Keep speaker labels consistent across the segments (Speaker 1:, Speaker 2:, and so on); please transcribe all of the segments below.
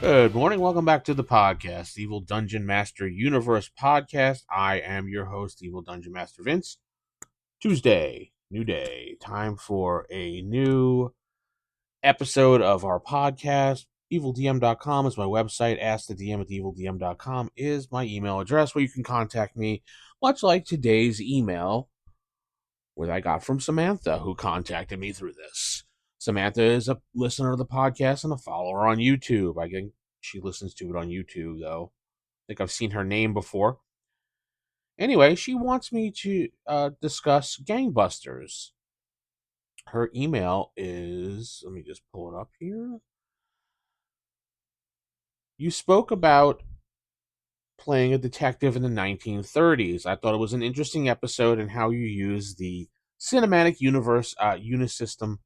Speaker 1: Good morning. Welcome back to the podcast, Evil Dungeon Master Universe Podcast. I am your host, Evil Dungeon Master Vince. Tuesday, new day. Time for a new episode of our podcast. EvilDM.com is my website. AskTheDM at EvilDM.com is my email address where you can contact me, much like today's email, where I got from Samantha, who contacted me through this. Samantha is a listener of the podcast and a follower on YouTube. I think she listens to it on YouTube, though. I think I've seen her name before. Anyway, she wants me to discuss Gangbusters. Her email is, let me just pull it up here. You spoke about playing a detective in the 1930s. I thought it was an interesting episode and how you use the cinematic universe unisystem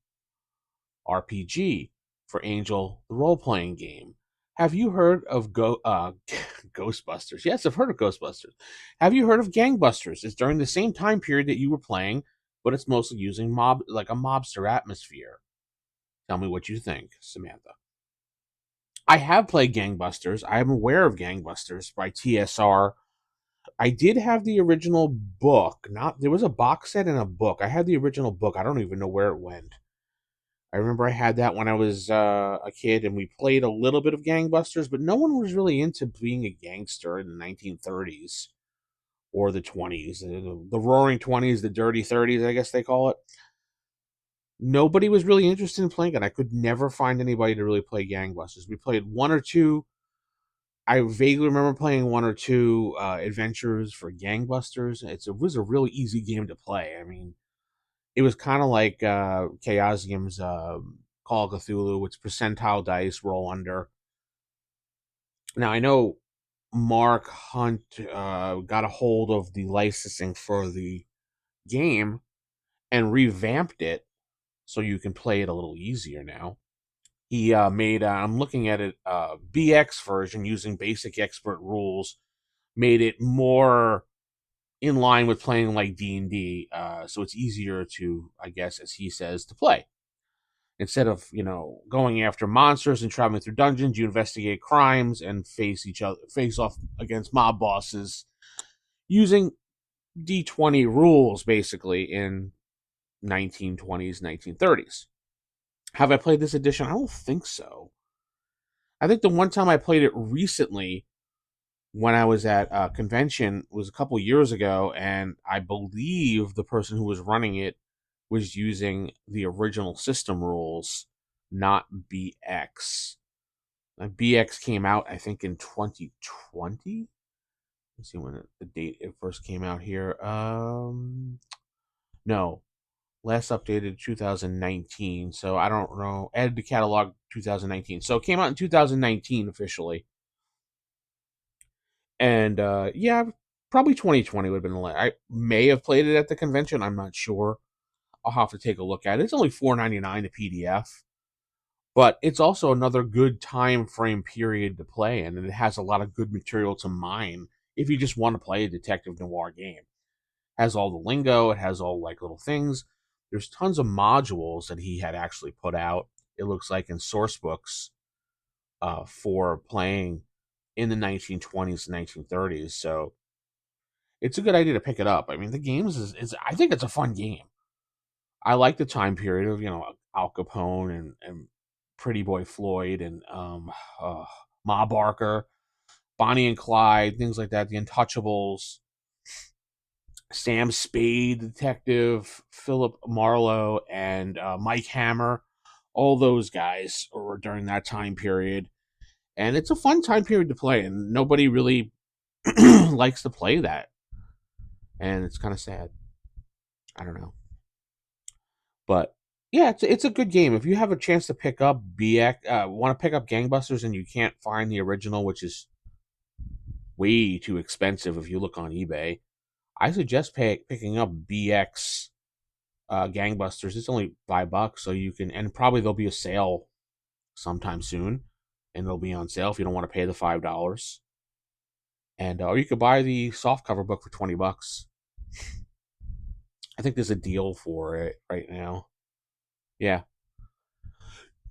Speaker 1: RPG for Angel, the role playing game. Have you heard of Ghostbusters? Yes, I've heard of Ghostbusters. Have you heard of Gangbusters? It's during the same time period that you were playing, but it's mostly using like a mobster atmosphere. Tell me what you think, Samantha. I have played Gangbusters. I am aware of Gangbusters by TSR. I did have the original book. Not There was a box set and a book. I had the original book. I don't even know where it went. I remember I had that when I was a kid, and we played a little bit of Gangbusters, but no one was really into being a gangster in the 1930s or the 20s, the Roaring 20s, the Dirty 30s, I guess they call it. Nobody was really interested in playing it. I could never find anybody to really play Gangbusters. We played one or two. I vaguely remember playing one or two adventures for Gangbusters. It was a really easy game to play. I mean, it was kind of like Chaosium's Call of Cthulhu. It's percentile dice, roll under. Now, I know Mark Hunt got a hold of the licensing for the game and revamped it so you can play it a little easier now. He made, I'm looking at it, BX version using basic expert rules, made it more in line with playing like D&D, so it's easier to, I guess, as he says, to play. Instead of, going after monsters and traveling through dungeons, you investigate crimes and face off against mob bosses using D20 rules, basically, in 1920s, 1930s. Have I played this edition? I don't think so. I think the one time I played it recently when I was at a convention was a couple years ago, and I believe the person who was running it was using the original system rules, not BX. BX came out, I think, in 2020. Let's see when the date it first came out here. No, last updated 2019. So I don't know. Added to catalog 2019. So it came out in 2019 officially. And yeah, probably 2020 would have been the I may have played it at the convention. I'm not sure. I'll have to take a look at it. It's only $4.99 a PDF, but it's also another good time frame period to play in, and it has a lot of good material to mine if you just want to play a detective noir game. It has all the lingo, it has all like little things. There's tons of modules that he had actually put out. It looks like in source books for playing in the 1920s and 1930s. So it's a good idea to pick it up. I mean, the games is I think it's a fun game. I like the time period of Al Capone and Pretty Boy Floyd and Ma Barker, Bonnie and Clyde, things like that. The Untouchables, Sam Spade, Detective, Philip Marlowe, and Mike Hammer. All those guys were during that time period, and it's a fun time period to play. And nobody really likes to play that, and it's kind of sad. I don't know. But yeah, it's a good game. If you have a chance to pick up want to pick up Gangbusters and you can't find the original, which is way too expensive if you look on eBay, I suggest picking up BX Gangbusters. It's only $5, so you can, and probably there'll be a sale sometime soon, and it'll be on sale if you don't want to pay the $5. And or you could buy the softcover book for $20. I think there's a deal for it right now. Yeah.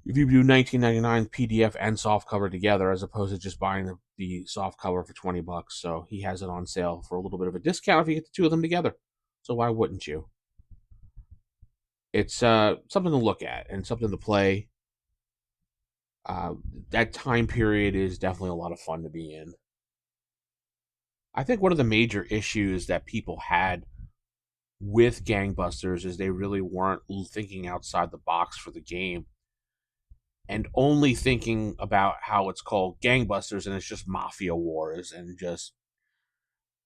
Speaker 1: if you do 19.99 PDF and soft cover together, as opposed to just buying the soft cover for $20. So he has it on sale for a little bit of a discount if you get the two of them together. So why wouldn't you? It's something to look at and something to play. Uh, that time period is definitely a lot of fun to be in. I think one of the major issues that people had with Gangbusters is they really weren't thinking outside the box for the game and only thinking about how it's called Gangbusters and it's just mafia wars and just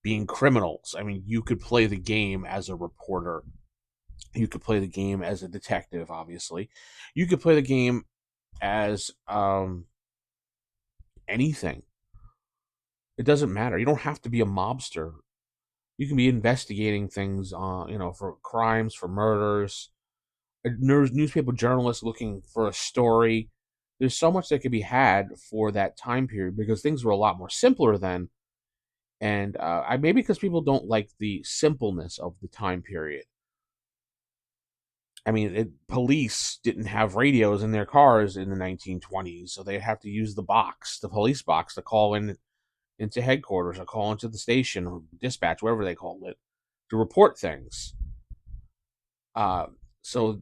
Speaker 1: being criminals. I mean, you could play the game as a reporter. You could play the game as a detective, obviously. You could play the game as anything. It doesn't matter. You don't have to be a mobster. You can be investigating things, for crimes, for murders. A newspaper journalist looking for a story. There's so much that could be had for that time period because things were a lot more simpler then. And I maybe because people don't like the simpleness of the time period. I mean, police didn't have radios in their cars in the 1920s, so they'd have to use the police box, to call in into headquarters or call into the station or dispatch, whatever they called it, to report things. Uh, so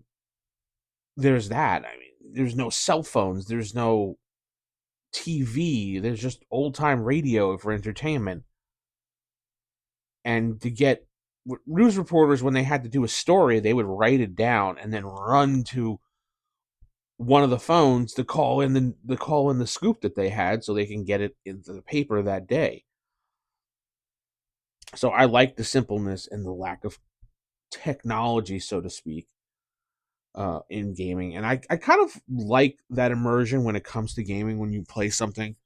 Speaker 1: there's that. I mean, there's no cell phones, there's no TV, there's just old time radio for entertainment. And to get news reporters, when they had to do a story, they would write it down and then run to one of the phones to call in the scoop that they had so they can get it into the paper that day. So I like the simpleness and the lack of technology, so to speak, in gaming. And I kind of like that immersion when it comes to gaming, when you play something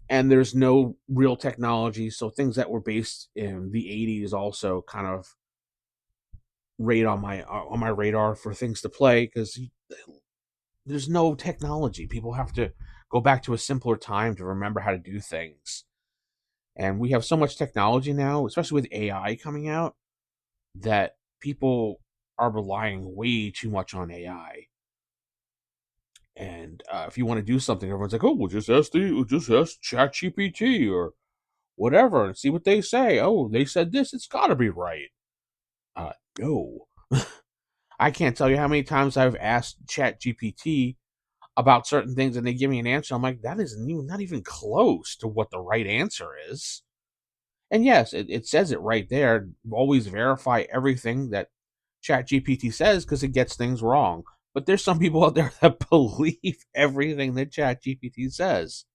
Speaker 1: and there's no real technology. So things that were based in the 80s also kind of rate on my radar for things to play because there's no technology. People have to go back to a simpler time to remember how to do things. And we have so much technology now, especially with AI coming out, that people are relying way too much on AI. And if you want to do something, everyone's like, "Oh, we'll just ask ChatGPT or whatever and see what they say. Oh, they said this; it's got to be right." No, I can't tell you how many times I've asked ChatGPT about certain things, and they give me an answer. I'm like, that isn't even not even close to what the right answer is. And yes, it says it right there. Always verify everything that ChatGPT says because it gets things wrong. But there's some people out there that believe everything that ChatGPT says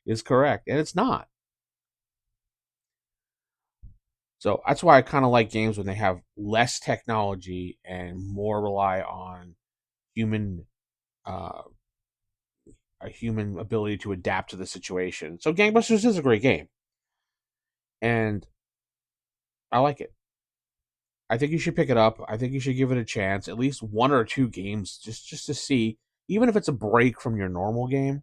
Speaker 1: is correct, and it's not. So that's why I kind of like games when they have less technology and more rely on human, uh, a human ability to adapt to the situation. So Gangbusters is a great game, and I like it. I think you should pick it up. I think you should give it a chance, at least one or two games, just to see, even if it's a break from your normal game.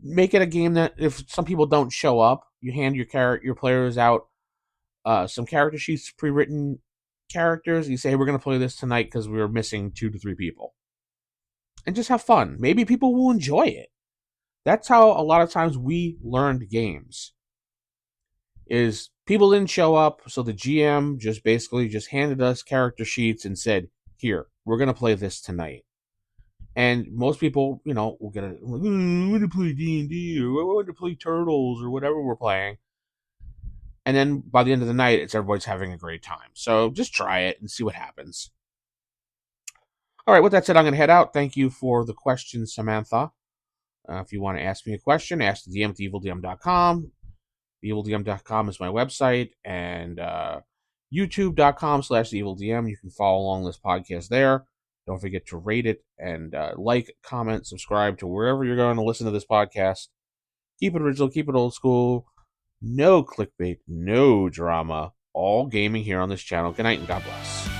Speaker 1: Make it a game that if some people don't show up, you hand your players out some character sheets, pre-written characters. You say, hey, we're going to play this tonight because we were missing 2 to 3 people, and just have fun. Maybe people will enjoy it. That's how a lot of times we learned games. Is people didn't show up, so the GM just basically just handed us character sheets and said, "Here, we're gonna play this tonight." And most people, will get it. Like, I want to play D&D or I want to play Turtles or whatever we're playing. And then by the end of the night, it's everybody's having a great time. So just try it and see what happens. All right, with that said, I'm going to head out. Thank you for the question, Samantha. If you want to ask me a question, ask the DM at evildm.com. TheEvilDM.com is my website, and YouTube.com/TheEvilDM. You can follow along this podcast there. Don't forget to rate it and like, comment, subscribe to wherever you're going to listen to this podcast. Keep it original, keep it old school. No clickbait, no drama. All gaming here on this channel. Good night and God bless.